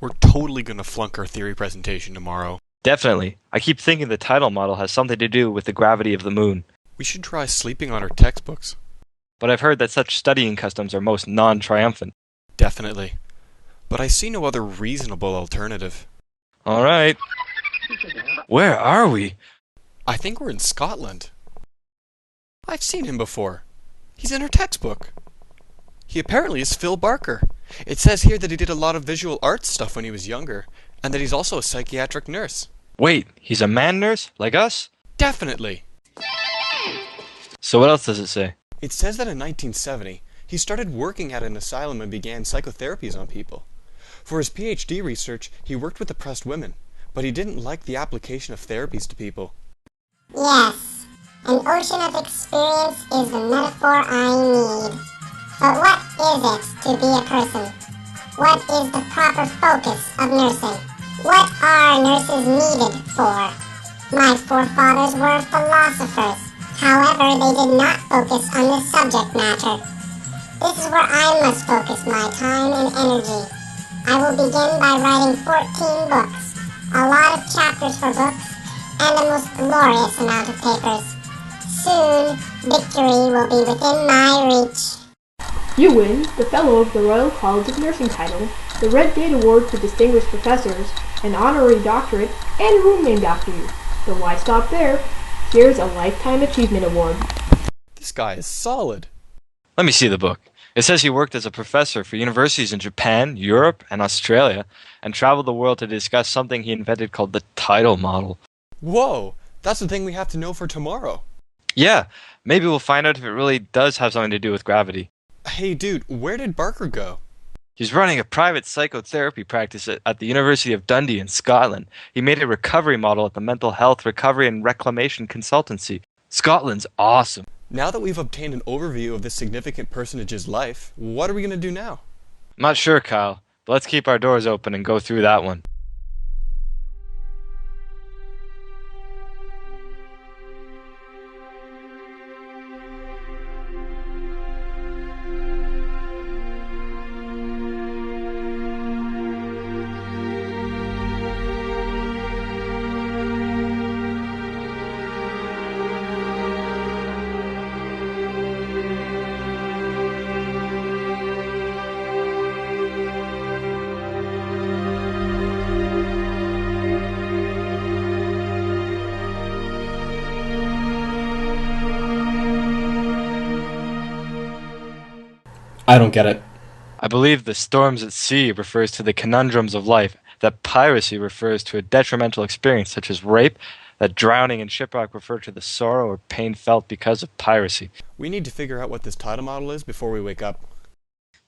We're totally gonna flunk our theory presentation tomorrow. Definitely. I keep thinking the tidal model has something to do with the gravity of the moon. We should try sleeping on our textbooks. But I've heard that such studying customs are most non-triumphant. Definitely. But I see no other reasonable alternative. Alright. Where are we? I think we're in Scotland. I've seen him before. He's in our textbook. He apparently is Phil Barker. It says here that he did a lot of visual arts stuff when he was younger, and that he's also a psychiatric nurse. Wait, he's a man nurse? Like us? Definitely. So what else does it say? It says that in 1970, he started working at an asylum and began psychotherapies on people. For his PhD research, he worked with oppressed women, but he didn't like the application of therapies to people. Yes, an ocean of experience is the metaphor I need. But what is it to be a person? What is the proper focus of nursing? What are nurses needed for? My forefathers were philosophers. However, they did not focus on this subject matter. This is where I must focus my time and energy. I will begin by writing 14 books, a lot of chapters for books, and a most glorious amount of papers. Soon, victory will be within my reach. You win the Fellow of the Royal College of Nursing title, the Red Date Award for Distinguished Professors, an honorary doctorate, and a room named after you. But why stop there? Here's a Lifetime Achievement Award. This guy is solid. Let me see the book. It says he worked as a professor for universities in Japan, Europe, and Australia, and traveled the world to discuss something he invented called the tidal model. Whoa, that's the thing we have to know for tomorrow. Yeah, maybe we'll find out if it really does have something to do with gravity. Hey dude, where did Barker go? He's running a private psychotherapy practice at the University of Dundee in Scotland. He made a recovery model at the Mental Health Recovery and Reclamation Consultancy. Scotland's awesome. Now that we've obtained an overview of this significant personage's life, what are we gonna do now? I'm not sure, Kyle, but let's keep our doors open and go through that one. I don't get it. I believe the storms at sea refers to the conundrums of life, that piracy refers to a detrimental experience such as rape, that drowning and shipwreck refer to the sorrow or pain felt because of piracy. We need to figure out what this tidal model is before we wake up.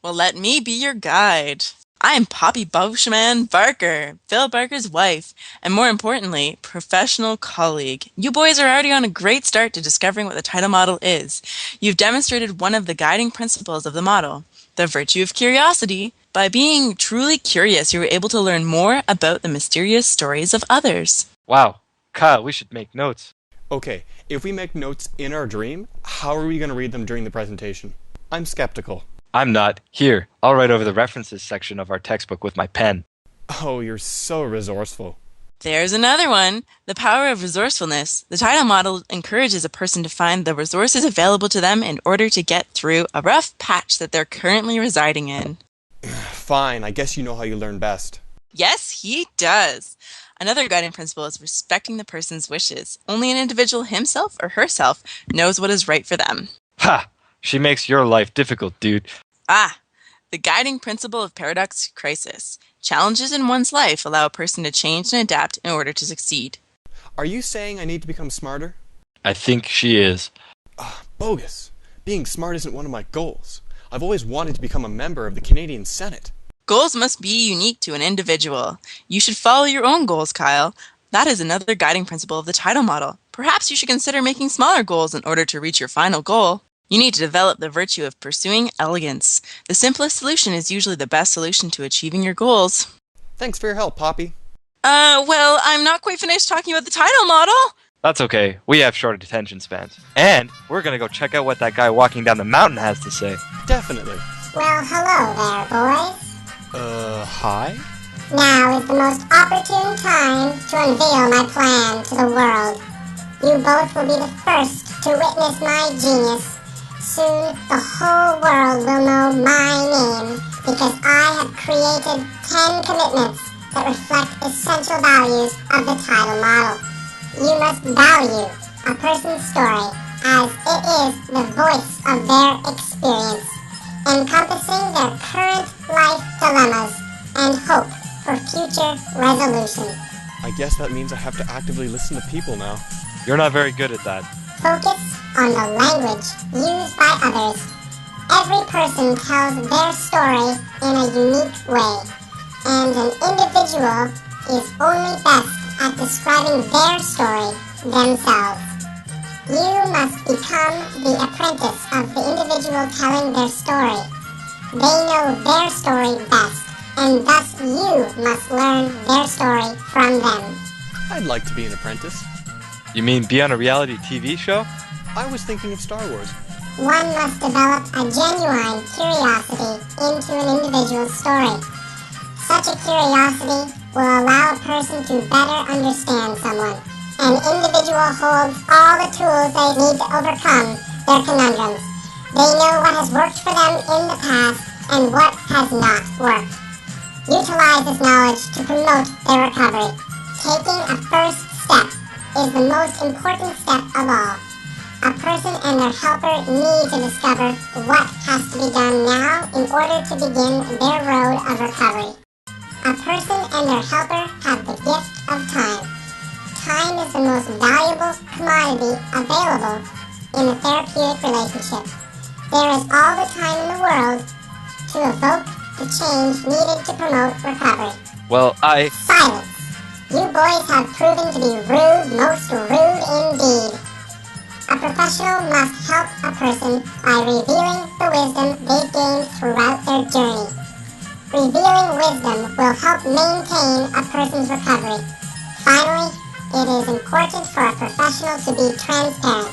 Well, let me be your guide. I'm Poppy Bushman Barker, Phil Barker's wife, and more importantly, professional colleague. You boys are already on a great start to discovering what the tidal model is. You've demonstrated one of the guiding principles of the model, the virtue of curiosity. By being truly curious, you were able to learn more about the mysterious stories of others. Wow, Kyle, we should make notes. Okay, if we make notes in our dream, how are we gonna read them during the presentation? I'm skeptical. I'm not. Here, I'll write over the references section of our textbook with my pen. Oh, you're so resourceful. There's another one. The power of resourcefulness. The tidal model encourages a person to find the resources available to them in order to get through a rough patch that they're currently residing in. Fine, I guess you know how you learn best. Yes, he does. Another guiding principle is respecting the person's wishes. Only an individual himself or herself knows what is right for them. Ha! She makes your life difficult, dude. Ah, the guiding principle of paradox crisis. Challenges in one's life allow a person to change and adapt in order to succeed. Are you saying I need to become smarter? I think she is. Bogus. Being smart isn't one of my goals. I've always wanted to become a member of the Canadian Senate. Goals must be unique to an individual. You should follow your own goals, Kyle. That is another guiding principle of the tidal model. Perhaps you should consider making smaller goals in order to reach your final goal. You need to develop the virtue of pursuing elegance. The simplest solution is usually the best solution to achieving your goals. Thanks for your help, Poppy. Well, I'm not quite finished talking about the tidal model. That's okay. We have short attention spans. And we're gonna go check out what that guy walking down the mountain has to say. Definitely. Well, hello there, boys. Hi? Now is the most opportune time to unveil my plan to the world. You both will be the first to witness my genius. Soon, the whole world will know my name because I have created 10 commitments that reflect essential values of the Tidal Model. You must value a person's story as it is the voice of their experience, encompassing their current life dilemmas and hope for future resolution. I guess that means I have to actively listen to people now. You're not very good at that. Focus on the language used by others. Every person tells their story in a unique way, and an individual is only best at describing their story themselves. You must become the apprentice of the individual telling their story. They know their story best, and thus you must learn their story from them. I'd like to be an apprentice. You mean be on a reality TV show? I was thinking of Star Wars. One must develop a genuine curiosity into an individual's story. Such a curiosity will allow a person to better understand someone. An individual holds all the tools they need to overcome their conundrums. They know what has worked for them in the past and what has not worked. Utilize this knowledge to promote their recovery. Taking a first step is the most important step of all. A person and their helper need to discover what has to be done now in order to begin their road of recovery. A person and their helper have the gift of time. Time is the most valuable commodity available in a therapeutic relationship. There is all the time in the world to evoke the change needed to promote recovery. Well, Silence! You boys have proven to be rude, most rude indeed. A professional must help a person by revealing the wisdom they've gained throughout their journey. Revealing wisdom will help maintain a person's recovery. Finally, it is important for a professional to be transparent,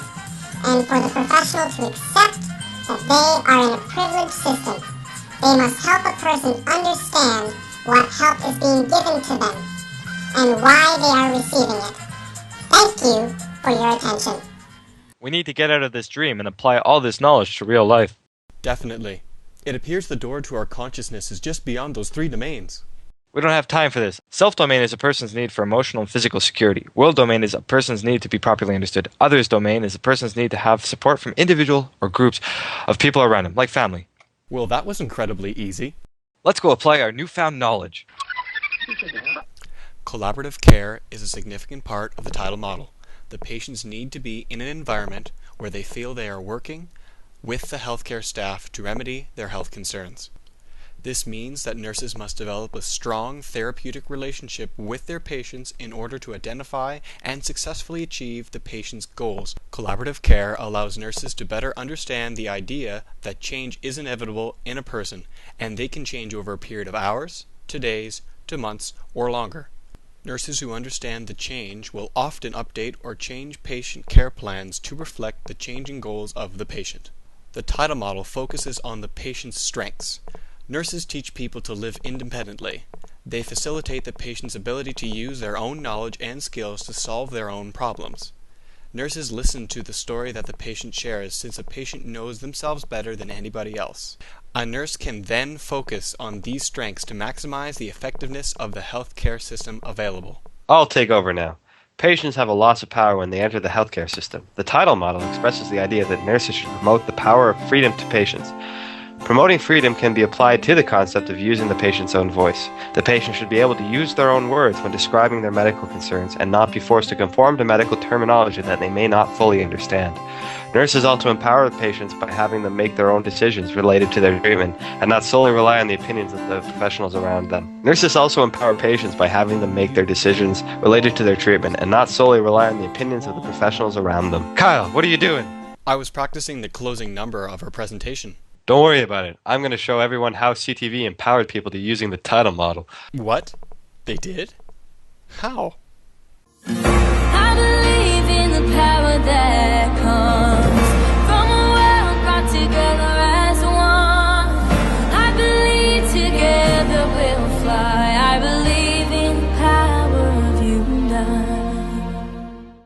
and for the professional to accept that they are in a privileged system. They must help a person understand what help is being given to them, and why they are receiving it. Thank you for your attention. we need to get out of this dream and apply all this knowledge to real life. Definitely. It appears the door to our consciousness is just beyond those 3 domains. We don't have time for this. Self-domain is a person's need for emotional and physical security. World domain is a person's need to be properly understood. Others domain is a person's need to have support from individual or groups of people around him, like family. Well, that was incredibly easy. Let's go apply our newfound knowledge. Collaborative care is a significant part of the Tidal Model. The patients need to be in an environment where they feel they are working with the healthcare staff to remedy their health concerns. This means that nurses must develop a strong therapeutic relationship with their patients in order to identify and successfully achieve the patient's goals. Collaborative care allows nurses to better understand the idea that change is inevitable in a person, and they can change over a period of hours, to days, to months, or longer. Nurses who understand the change will often update or change patient care plans to reflect the changing goals of the patient. The Tidal Model focuses on the patient's strengths. Nurses teach people to live independently. They facilitate the patient's ability to use their own knowledge and skills to solve their own problems. Nurses listen to the story that the patient shares, since a patient knows themselves better than anybody else. A nurse can then focus on these strengths to maximize the effectiveness of the healthcare system available. I'll take over now. Patients have a loss of power when they enter the healthcare system. The Tidal Model expresses the idea that nurses should promote the power of freedom to patients. Promoting freedom can be applied to the concept of using the patient's own voice. The patient should be able to use their own words when describing their medical concerns and not be forced to conform to medical terminology that they may not fully understand. Nurses also empower the patients by having them make their own decisions related to their treatment and not solely rely on the opinions of the professionals around them. Nurses also empower patients by having them make their decisions related to their treatment and not solely rely on the opinions of the professionals around them. Kyle, what are you doing? I was practicing the closing number of our presentation. Don't worry about it. I'm going to show everyone how CTV empowered people to using the Tidal Model. What? They did? How? I believe in the power that comes.